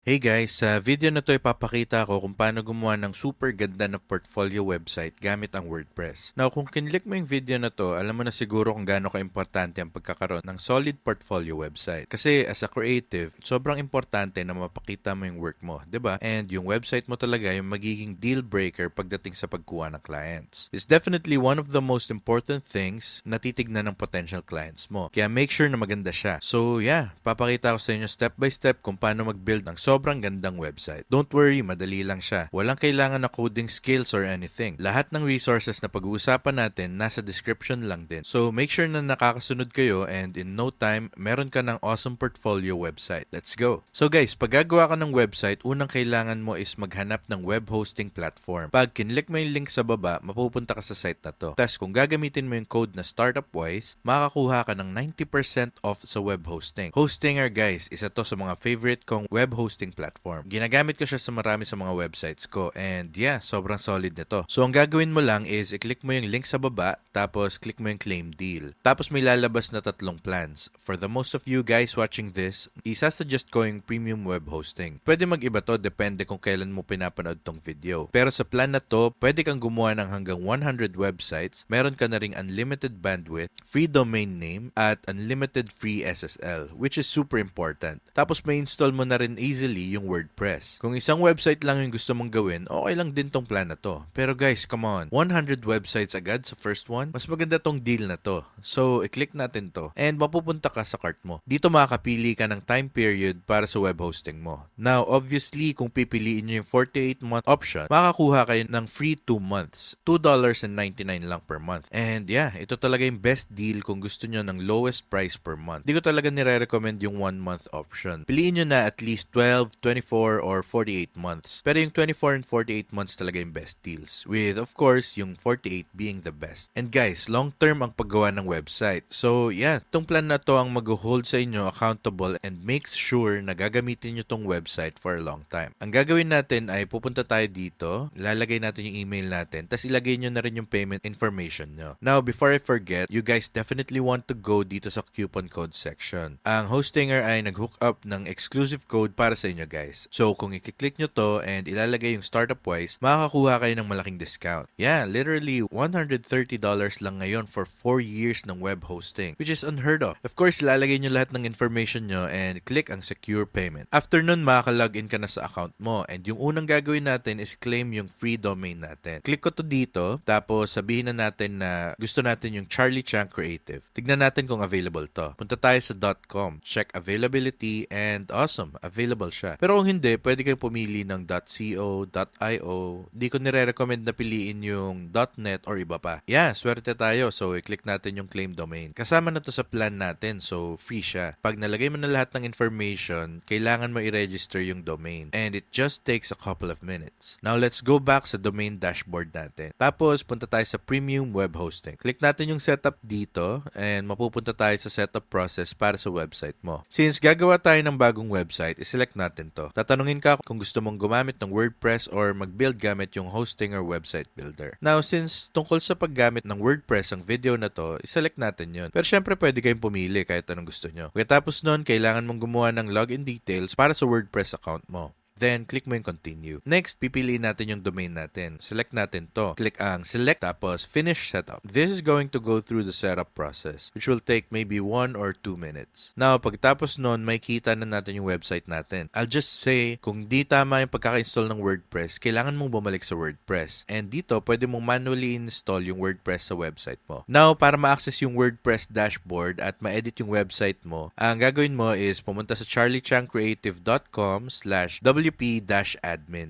Hey guys, sa video na to ipapakita ko kung paano gumawa ng super ganda na portfolio website gamit ang WordPress. Now, kung kinlik mo yung video na to, alam mo na siguro kung gaano ka-importante ang pagkakaroon ng solid portfolio website. Kasi as a creative, sobrang importante na mapakita mo yung work mo, 'di ba? And yung website mo talaga yung magiging deal breaker pagdating sa pagkuha ng clients. It's definitely one of the most important things na titignan ng potential clients mo. Kaya make sure na maganda siya. So yeah, papakita ko sa inyo step by step kung paano mag-build ng sobrang gandang website. Don't worry, madali lang siya. Walang kailangan na coding skills or anything. Lahat ng resources na pag-uusapan natin nasa description lang din. So make sure na nakakasunod kayo and in no time, meron ka ng awesome portfolio website. Let's go! So guys, pag gagawa ka ng website, unang kailangan mo is maghanap ng web hosting platform. Pag kinlik mo yung link sa baba, mapupunta ka sa site na to. Tapos kung gagamitin mo yung code na StartupWise, makakakuha ka ng 90% off sa web hosting. Hostinger guys, isa to sa mga favorite kong web hosting platform. Ginagamit ko siya sa marami sa mga websites ko and yeah, sobrang solid nito. So ang gagawin mo lang is i-click mo yung link sa baba tapos click mo yung claim deal. Tapos may lalabas na tatlong plans. For the most of you guys watching this, isa-suggest ko yung premium web hosting. Pwede mag-iba to depende kung kailan mo pinapanood tong video. Pero sa plan na to, pwede kang gumawa ng hanggang 100 websites, meron ka na ring unlimited bandwidth, free domain name, at unlimited free SSL, which is super important. Tapos may install mo na rin easily yung WordPress. Kung isang website lang yung gusto mong gawin, okay lang din tong plan na to. Pero guys, come on, 100 websites agad sa first one? Mas maganda tong deal na to. So, i-click natin to and mapupunta ka sa cart mo. Dito makakapili ka ng time period para sa web hosting mo. Now, obviously, kung pipiliin nyo yung 48-month option, makakuha kayo ng free 2 months. $2.99 lang per month. And yeah, ito talaga yung best deal kung gusto nyo ng lowest price per month. Di ko talaga nire-recommend yung 1 month option. Piliin nyo na at least 12, 24, or 48 months. Pero yung 24 and 48 months talaga yung best deals. With, of course, yung 48 being the best. And guys, long-term ang paggawa ng website. So yeah, itong plan na to ang mag-hold sa inyo accountable and makes sure na gagamitin nyo tong website for a long time. Ang gagawin natin ay pupunta tayo dito, lalagay natin yung email natin, tapos ilagay nyo na rin yung payment information nyo. Now, before I forget, you guys definitely want to go dito sa coupon code section. Ang Hostinger ay nag-hook up ng exclusive code para sa inyo guys. So, kung i-click nyo to and ilalagay yung StartupWise, makakakuha kayo ng malaking discount. Yeah, literally $130 lang ngayon for 4 years ng web hosting, which is unheard of. Of course, ilalagay nyo lahat ng information nyo and click ang secure payment. After nun, makaka-login ka na sa account mo and yung unang gagawin natin is claim yung free domain natin. Click ko to dito, tapos sabihin na natin na gusto natin yung Charlie Chang Creative. Tignan natin kung available to. Punta tayo sa .com, check availability, and awesome, available siya. Pero kung hindi, pwede kayong pumili ng .co, .io. Di ko nire-recommend na piliin yung .net or iba pa. Yeah, swerte tayo. So, i-click natin yung claim domain. Kasama na to sa plan natin, so free siya. Pag nalagay mo na lahat ng information, kailangan mo i-register yung domain. And it just takes a couple of minutes. Now, let's go back sa domain dashboard natin. Tapos, punta tayo sa premium web hosting. Click natin yung setup dito and mapupunta tayo sa setup process para sa website mo. Since gagawa tayo ng bagong website, iselect natin to. Tatanungin ka kung gusto mong gumamit ng WordPress or mag-build gamit yung hosting or website builder. Now, since tungkol sa paggamit ng WordPress ang video na to, iselect natin yun. Pero syempre, pwede kayong pumili kahit anong gusto nyo. Pagkatapos nun, kailangan mong gumawa ng login details para sa WordPress account mo. Then, click mo yung continue. Next, pipiliin natin yung domain natin. Select natin to. Click ang select tapos finish setup. This is going to go through the setup process, which will take maybe 1 or 2 minutes. Now, pagtapos nun, may kita na natin yung website natin. I'll just say, kung di tama yung pagkaka-install ng WordPress, kailangan mong bumalik sa WordPress. And dito, pwede mong manually install yung WordPress sa website mo. Now, para ma-access yung WordPress dashboard at ma-edit yung website mo, ang gagawin mo is pumunta sa charliechangcreative.com/wp-admin.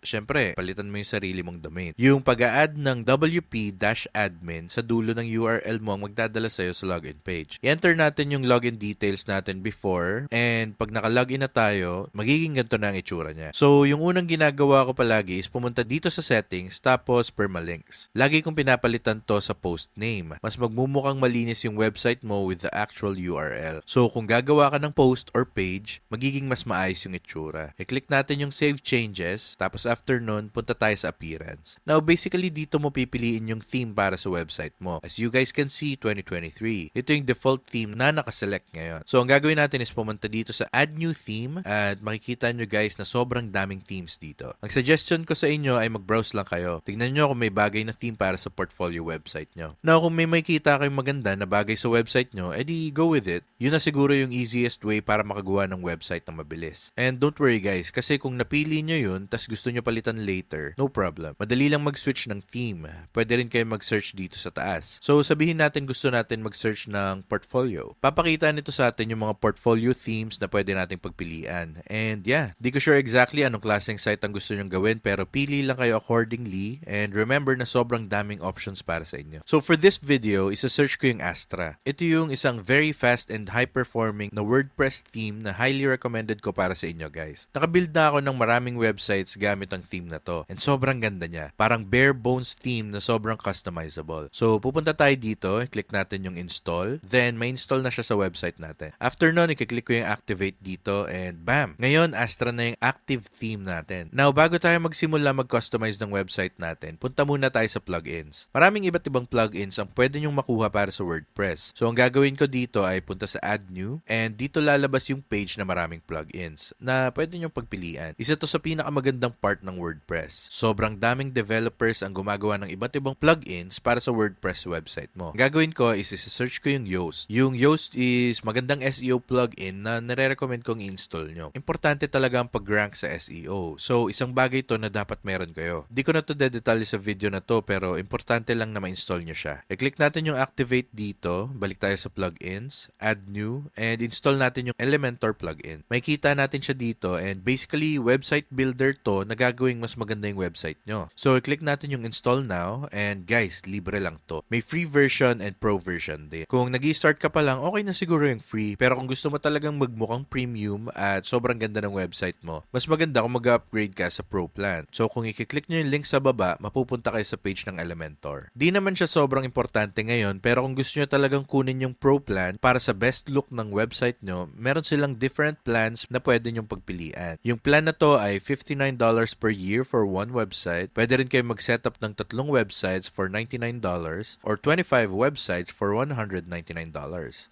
Siyempre, palitan mo yung sarili mong domain. Yung pag-a-add ng wp-admin sa dulo ng URL mo ang magdadala sa'yo sa login page. I-enter natin yung login details natin before and pag naka-login na tayo, magiging ganito na ang itsura niya. So, yung unang ginagawa ko palagi is pumunta dito sa settings tapos permalinks. Lagi kong pinapalitan to sa post name. Mas magmumukhang malinis yung website mo with the actual URL. So, kung gagawa ka ng post or page, magiging mas maayos yung itsura. I-click natin yung save save changes, tapos after nun, punta tayo sa appearance. Now, basically, dito mo pipiliin yung theme para sa website mo. As you guys can see, 2023. Ito yung default theme na nakaselect ngayon. So, ang gagawin natin is pumunta dito sa Add New Theme at makikita nyo guys na sobrang daming themes dito. Ang suggestion ko sa inyo ay mag-browse lang kayo. Tingnan nyo kung may bagay na theme para sa portfolio website nyo. Now, kung may makita kayong maganda na bagay sa website nyo, edi go with it. Yun na siguro yung easiest way para makagawa ng website na mabilis. And don't worry guys, kasi kung napili nyo yun, tas gusto nyo palitan later, no problem. Madali lang mag-switch ng theme. Pwede rin kayo mag-search dito sa taas. So, sabihin natin gusto natin mag-search ng portfolio. Papakita nito sa atin yung mga portfolio themes na pwede nating pagpilian. And yeah, di ko sure exactly anong klaseng site ang gusto nyong gawin, pero pili lang kayo accordingly. And remember na sobrang daming options para sa inyo. So, for this video, isa-search ko yung Astra. Ito yung isang very fast and high-performing na WordPress theme na highly recommended ko para sa inyo guys. Nakabuild na ako ng maraming websites gamit ang theme na to. And sobrang ganda niya. Parang bare bones theme na sobrang customizable. So, pupunta tayo dito, click natin yung install. Then, may install na siya sa website natin. After nun, i-click ko yung activate dito and bam! Ngayon, Astra na yung active theme natin. Now, bago tayo magsimula mag-customize ng website natin, punta muna tayo sa plugins. Maraming iba't ibang plugins ang pwede nyong makuha para sa WordPress. So, ang gagawin ko dito ay punta sa Add New and dito lalabas yung page na maraming plugins na pwede nyong pagpilian. Isa to sa pinakamagandang part ng WordPress. Sobrang daming developers ang gumagawa ng iba't ibang plugins para sa WordPress website mo. Ang gagawin ko is isa-search ko yung Yoast. Yung Yoast is magandang SEO plugin na nare-recommend kong i-install nyo. Importante talaga ang pag-rank sa SEO. So, isang bagay to na dapat meron kayo. Di ko na to detalye sa video na to pero importante lang na ma-install nyo siya. I-click natin yung activate dito. Balik tayo sa plugins, add new, and install natin yung Elementor plugin. Makikita natin siya dito and basically website builder to na gagawing mas maganda yung website nyo. So, i-click natin yung install now and guys, libre lang to. May free version and pro version din. Kung nag-i-start ka pa lang, okay na siguro yung free. Pero kung gusto mo talagang magmukhang premium at sobrang ganda ng website mo, mas maganda kung mag-upgrade ka sa pro plan. So, kung i-click nyo yung link sa baba, mapupunta kayo sa page ng Elementor. Di naman siya sobrang importante ngayon, pero kung gusto nyo talagang kunin yung pro plan para sa best look ng website nyo, meron silang different plans na pwede nyong pagpilian. Yung plan na to ay $59 per year for one website. Pwede rin kayo mag-setup ng 3 websites for $99 or 25 websites for $199.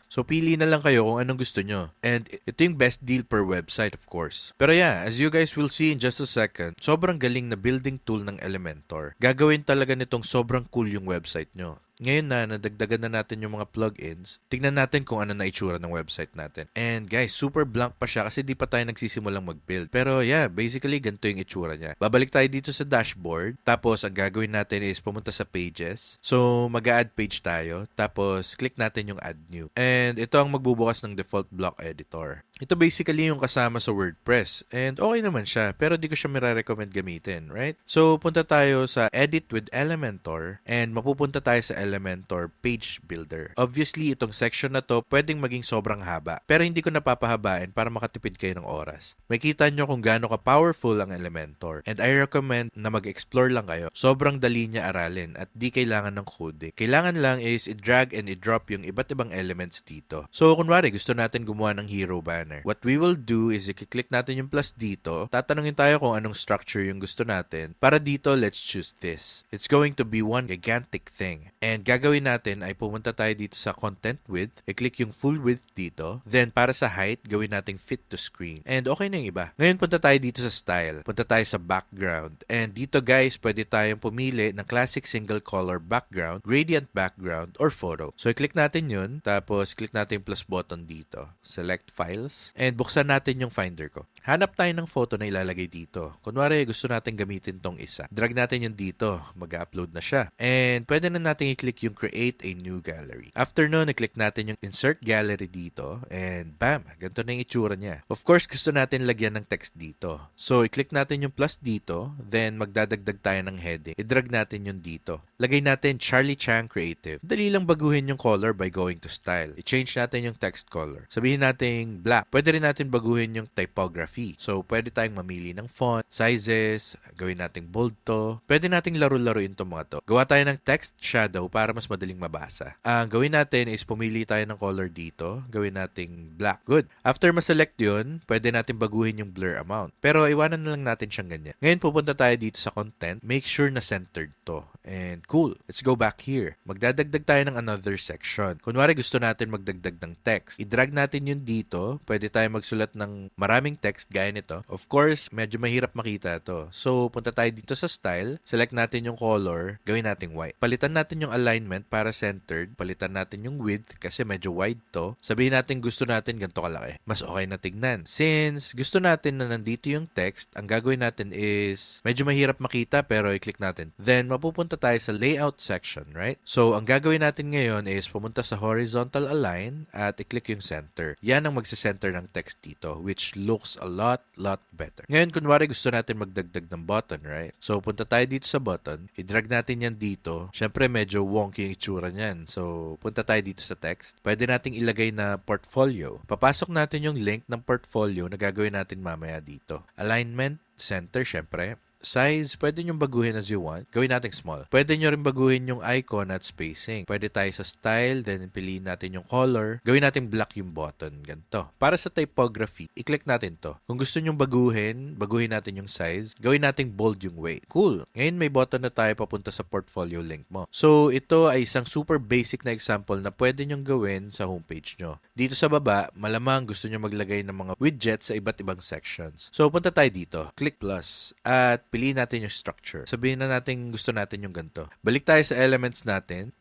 So, pili na lang kayo kung anong gusto nyo. And ito yung best deal per website, of course. Pero yeah, as you guys will see in just a second, sobrang galing na building tool ng Elementor. Gagawin talaga nitong sobrang cool yung website nyo. Ngayon na nadagdagan na natin yung mga plugins, tignan natin kung ano na itsura ng website natin. And guys, super blank pa siya kasi di pa tayo nagsisimulang mag-build. Pero yeah, basically ganito yung itsura niya. Babalik tayo dito sa dashboard, tapos ang gagawin natin is pumunta sa pages. So, mag-add page tayo, tapos click natin yung add new. And ito ang magbubukas ng default block editor. Ito basically yung kasama sa WordPress. And okay naman siya, pero di ko siya mira-recommend gamitin, right? So, punta tayo sa Edit with Elementor and mapupunta tayo sa Elementor Page Builder. Obviously, itong section na to pwedeng maging sobrang haba, pero hindi ko napapahabain para makatipid kayo ng oras. Makita nyo kung gaano ka-powerful ang Elementor. And I recommend na mag-explore lang kayo. Sobrang dali niya aralin at di kailangan ng coding. Kailangan lang is i-drag and i-drop yung iba't ibang elements dito. So, kunwari, gusto natin gumawa ng hero banner. What we will do is i-click natin yung plus dito. Tatanungin tayo kung anong structure yung gusto natin. Para dito, let's choose this. It's going to be one gigantic thing. And gagawin natin ay pumunta tayo dito sa content width. I-click yung full width dito. Then, para sa height, gawin nating fit to screen. And okay na yung iba. Ngayon, punta tayo dito sa style. Punta tayo sa background. And dito guys, pwede tayong pumili ng classic single color background, gradient background, or photo. So, i-click natin yun. Tapos, click natin yung plus button dito. Select files. And buksan natin yung finder ko. Hanap tayo ng photo na ilalagay dito. Kunwari, gusto natin gamitin tong isa. Drag natin yung dito. Mag-upload na siya. And pwede na natin i-click yung create a new gallery. After nun, i-click natin yung insert gallery dito. And bam! Ganito na yung itsura niya. Of course, gusto natin lagyan ng text dito. So, i-click natin yung plus dito. Then, magdadagdag tayo ng heading. I-drag natin yung dito. Lagay natin Charlie Chang Creative. Dali lang baguhin yung color by going to style. I-change natin yung text color. Sabihin natin black. Pwede rin natin baguhin yung typography. typography. So, pwede tayong mamili ng font, sizes, gawin nating bold to. Pwede nating laro-laruin itong mga to. Gawa tayo ng text shadow para mas madaling mabasa. Ang gawin natin is pumili tayo ng color dito. Gawin nating black. Good. After ma-select yun, pwede natin baguhin yung blur amount. Pero iwanan na lang natin siyang ganyan. Ngayon, pupunta tayo dito sa content. Make sure na centered to. And cool. Let's go back here. Magdadagdag tayo ng another section. Kunwari gusto natin magdagdag ng text. I-drag natin yun dito. Pwede tayo magsulat ng maraming text gaya nito. Of course, medyo mahirap makita to. So, punta tayo dito sa style. Select natin yung color. Gawin natin white. Palitan natin yung alignment para centered. Palitan natin yung width kasi medyo wide to. Sabihin natin gusto natin ganito kalaki. Mas okay na tignan. Since gusto natin na nandito yung text, ang gagawin natin is medyo mahirap makita pero i-click natin. Then, mapupunta tayo sa layout section, right? So, ang gagawin natin ngayon is pumunta sa horizontal align at i-click yung center. Yan ang magse-center ng text dito, which looks a lot better. Ngayon, kunwari gusto natin magdagdag ng button, right? So, punta tayo dito sa button. I-drag natin yan dito. Siyempre, medyo wonky yung itsura niyan. So, punta tayo dito sa text. Pwede nating ilagay na portfolio. Papasok natin yung link ng portfolio na gagawin natin mamaya dito. Alignment, center, syempre. Size, pwede nyo baguhin as you want. Gawin natin small. Pwede nyo rin baguhin yung icon at spacing. Pwede tayo sa style, then piliin natin yung color. Gawin natin black yung button. Ganito. Para sa typography, i-click natin to. Kung gusto nyo baguhin natin yung size. Gawin natin bold yung weight. Cool. Ngayon may button na tayo papunta sa portfolio link mo. So, ito ay isang super basic na example na pwede nyong gawin sa homepage nyo. Dito sa baba, malamang gusto nyo maglagay ng mga widgets sa iba't ibang sections. So, punta tayo dito. Click plus at piliin natin yung structure. Sabihin na natin gusto natin yung ganito. Balik tayo sa elements natin.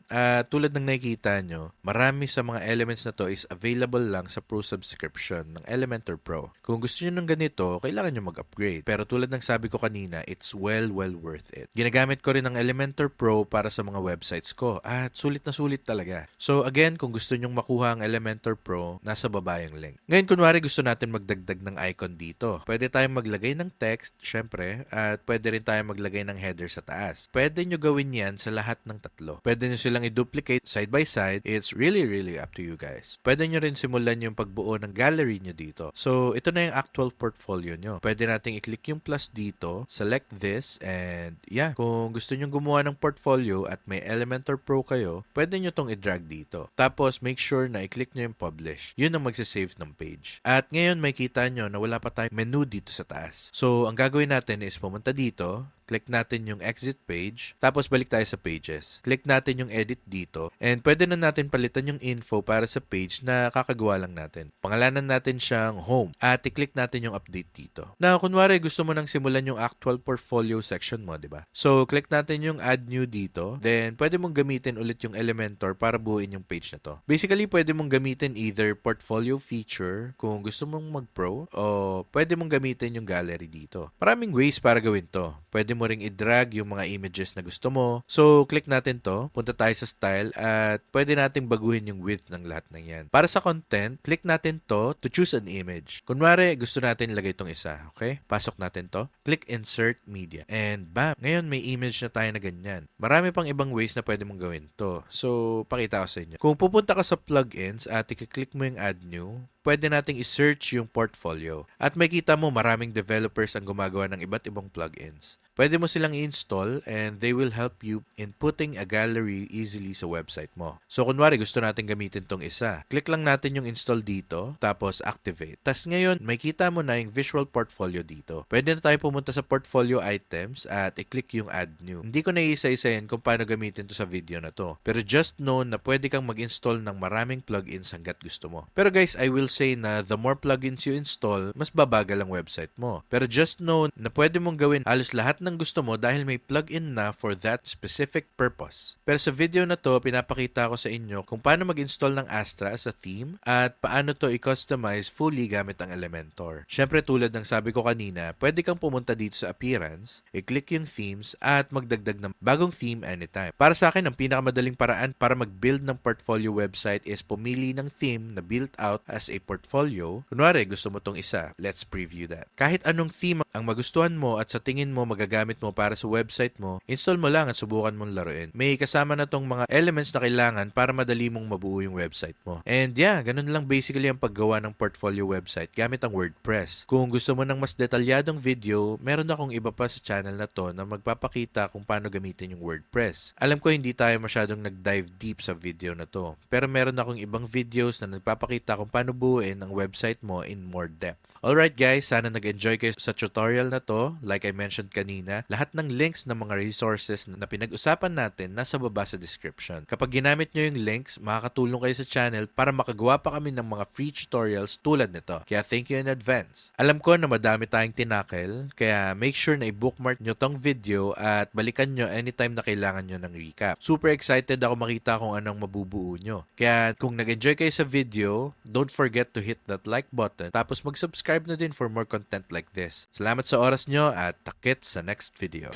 Tulad ng nakikita nyo, marami sa mga elements na to is available lang sa Pro subscription ng Elementor Pro. Kung gusto nyo ng ganito, kailangan nyo mag-upgrade. Pero tulad ng sabi ko kanina, it's well worth it. Ginagamit ko rin ng Elementor Pro para sa mga websites ko. At sulit na sulit talaga. So again, kung gusto nyong makuha ang Elementor Pro, nasa baba yung link. Ngayon, kunwari gusto natin magdagdag ng icon dito. Pwede tayong maglagay ng text, syempre, at pwede rin tayong maglagay ng header sa taas. Pwede nyo gawin yan sa lahat ng tatlo. Pwede nyo silang i-duplicate side by side. It's really up to you guys. Pwede nyo rin simulan yung pagbuo ng gallery nyo dito. So, ito na yung actual portfolio nyo. Pwede nating i-click yung plus dito, select this, and yeah, kung gusto nyo gumawa ng portfolio at may Elementor Pro kayo, pwede nyo tong i-drag dito. Tapos, make sure na i-click nyo yung publish. Yun ang magsisave ng page. At ngayon, may kita nyo na wala pa tayong menu dito sa taas. So, ang gagawin natin is pumunta dito, click natin yung exit page, tapos balik tayo sa pages. Click natin yung edit dito, and pwede na natin palitan yung info para sa page na kakagawa lang natin. Pangalanan natin siyang home, at i-click natin yung update dito. Na kunwari gusto mo nang simulan yung actual portfolio section mo, di ba? So, click natin yung add new dito, then pwede mong gamitin ulit yung Elementor para buuin yung page na to. Basically, pwede mong gamitin either portfolio feature kung gusto mong mag-pro, o pwede mong gamitin yung gallery dito. Maraming ways para gawin to. Pwede mo ring i-drag yung mga images na gusto mo. So, click natin to. Punta tayo sa style at pwede nating baguhin yung width ng lahat ng yan. Para sa content, click natin to choose an image. Kunwari, gusto natin ilagay itong isa. Okay? Pasok natin to. Click insert media. And bam! Ngayon, may image na tayo na ganyan. Marami pang ibang ways na pwede mong gawin to. So, pakita ko sa inyo. Kung pupunta ka sa plugins at i-click mo yung add new, pwede nating i-search yung portfolio. At makita mo maraming developers ang gumagawa ng iba't ibang plugins. Pwede mo silang i-install and they will help you in putting a gallery easily sa website mo. So, kunwari gusto natin gamitin tong isa. Click lang natin yung install dito, tapos activate. Tapos ngayon, makita mo na yung visual portfolio dito. Pwede na tayo pumunta sa portfolio items at i-click yung add new. Hindi ko na isa-isayin kung paano gamitin to sa video na to. Pero just know na pwede kang mag-install ng maraming plugins hanggat gusto mo. Pero guys, I will say na the more plugins you install, mas babagal ang website mo. Pero just know na pwede mong gawin halos lahat ng gusto mo dahil may plugin na for that specific purpose. Pero sa video na to, pinapakita ko sa inyo kung paano mag-install ng Astra as a theme at paano to i-customize fully gamit ang Elementor. Syempre tulad ng sabi ko kanina, pwede kang pumunta dito sa appearance, i-click yung themes at magdagdag ng bagong theme anytime. Para sa akin, ang pinakamadaling paraan para mag-build ng portfolio website is pumili ng theme na built out as a portfolio. Kunwari, gusto mo tong isa. Let's preview that. Kahit anong theme ang magustuhan mo at sa tingin mo magagamit ginagamit mo para sa website mo, install mo lang at subukan mong laruin. May kasama na tong mga elements na kailangan para madali mong mabuo yung website mo. And yeah, ganun lang basically ang paggawa ng portfolio website gamit ang WordPress. Kung gusto mo ng mas detalyadong video, meron akong iba pa sa channel na to na magpapakita kung paano gamitin yung WordPress. Alam ko hindi tayo masyadong nag-dive deep sa video na to, pero meron akong ibang videos na nagpapakita kung paano buuin ang website mo in more depth. Alright guys, sana nag-enjoy kayo sa tutorial na to. Like I mentioned kanina, lahat ng links ng mga resources na pinag-usapan natin nasa baba sa description. Kapag ginamit nyo yung links, makakatulong kayo sa channel para makagawa pa kami ng mga free tutorials tulad nito. Kaya thank you in advance. Alam ko na madami tayong tinakel, kaya make sure na i-bookmark nyo tong video at balikan nyo anytime na kailangan nyo ng recap. Super excited ako makita kung anong mabubuo nyo. Kaya kung nag-enjoy kayo sa video, don't forget to hit that like button tapos mag-subscribe na din for more content like this. Salamat sa oras nyo at takit sa next video.